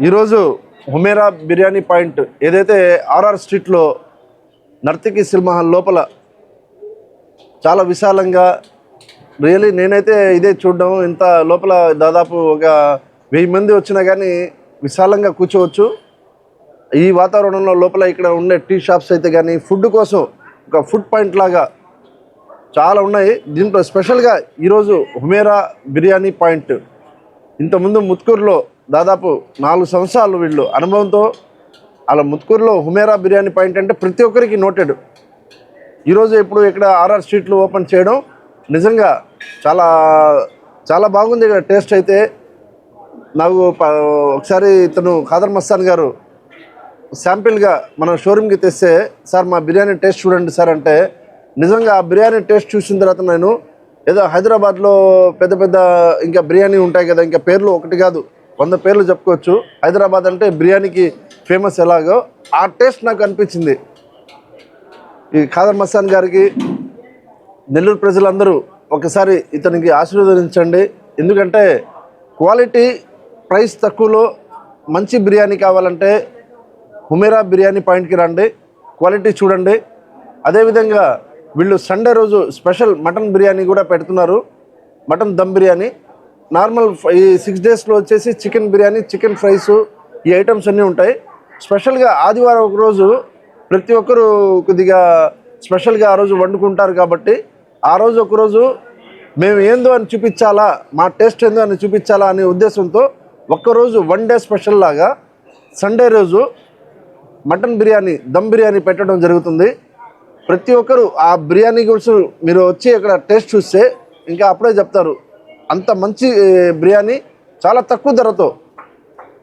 ఈరోజు హుమేరా బిర్యానీ పాయింట్ ఏదైతే ఆర్ఆర్ స్ట్రీట్లో నర్తకి సినిమా హాల్ లోపల చాలా విశాలంగా రియలీ నేనైతే ఇదే చూడడం ఇంత లోపల దాదాపు ఒక 1000 మంది వచ్చినా కానీ విశాలంగా కూర్చోవచ్చు. ఈ వాతావరణంలో లోపల ఇక్కడ ఉండే టీ షాప్స్ అయితే కానీ ఫుడ్ కోసం ఒక ఫుడ్ పాయింట్ లాగా చాలా ఉన్నాయి. దీంట్లో స్పెషల్గా ఈరోజు హుమేరా బిర్యానీ పాయింట్ ఇంతకుముందు ముత్కూరులో దాదాపు 4 సంవత్సరాలు వీళ్ళు అనుభవంతో అలా ముత్కూరులో హుమేరా బిర్యానీ పాయింట్ అంటే ప్రతి ఒక్కరికి నోటెడ్. ఈరోజు ఇప్పుడు ఇక్కడ ఆర్ఆర్ స్ట్రీట్లో ఓపెన్ చేయడం నిజంగా చాలా చాలా బాగుంది. ఇక్కడ టేస్ట్ అయితే నాకు ఒకసారి ఇతను ఖాదర్ మస్తాన్ గారు శాంపిల్గా మన షోరూమ్కి తెస్తే, సార్ మా బిర్యానీ టేస్ట్ చూడండి సార్ అంటే, నిజంగా ఆ బిర్యానీ టేస్ట్ చూసిన తర్వాత నేను ఏదో హైదరాబాద్లో పెద్ద పెద్ద ఇంకా బిర్యానీ ఉంటాయి కదా, ఇంకా పేర్లు ఒకటి కాదు 100 పేర్లు చెప్పుకోవచ్చు. హైదరాబాద్ అంటే బిర్యానీకి ఫేమస్ ఎలాగో ఆ టేస్ట్ నాకు అనిపించింది. ఈ ఖాదర్ మస్తాన్ గారికి నెల్లూరు ప్రజలందరూ ఒకసారి ఇతనికి ఆశీర్వదించండి. ఎందుకంటే క్వాలిటీ ప్రైస్ తక్కువలో మంచి బిర్యానీ కావాలంటే హుమేరా బిర్యానీ పాయింట్కి రండి, క్వాలిటీ చూడండి. అదేవిధంగా వీళ్ళు సండే రోజు స్పెషల్ మటన్ బిర్యానీ కూడా పెడుతున్నారు. మటన్ దమ్ బిర్యానీ నార్మల్ ఈ 6 డేస్లో వచ్చేసి చికెన్ బిర్యానీ, చికెన్ ఫ్రైస్, ఈ ఐటమ్స్ అన్నీ ఉంటాయి. స్పెషల్గా ఆదివారం ఒకరోజు ప్రతి ఒక్కరూ కొద్దిగా స్పెషల్గా ఆ రోజు వండుకుంటారు కాబట్టి ఆ రోజు ఒకరోజు మేము ఏందో అని చూపించాలా, మా టేస్ట్ ఏందో అని చూపించాలా అనే ఉద్దేశంతో ఒక్కరోజు 1 డే స్పెషల్ లాగా సండే రోజు మటన్ బిర్యానీ, దమ్ బిర్యానీ పెట్టడం జరుగుతుంది. ప్రతి ఒక్కరు ఆ బిర్యానీ గురించి మీరు వచ్చి ఇక్కడ టేస్ట్ చూస్తే ఇంకా అప్పుడే చెప్తారు. అంత మంచి బిర్యానీ చాలా తక్కువ ధరతో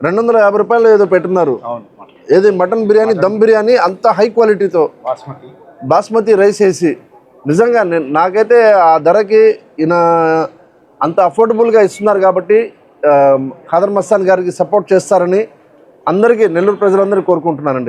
250 రూపాయలు ఏదో పెట్టున్నారు. ఏది మటన్ బిర్యానీ, దమ్ బిర్యానీ అంత హై క్వాలిటీతో బాస్మతి రైస్ వేసి నిజంగా నాకైతే ఆ ధరకి ఈయన అంత అఫోర్డబుల్గా ఇస్తున్నారు కాబట్టి ఖాదర్ మస్తాన్ గారికి సపోర్ట్ చేస్తారని అందరికీ నెల్లూరు ప్రజలందరికీ కోరుకుంటున్నానండి.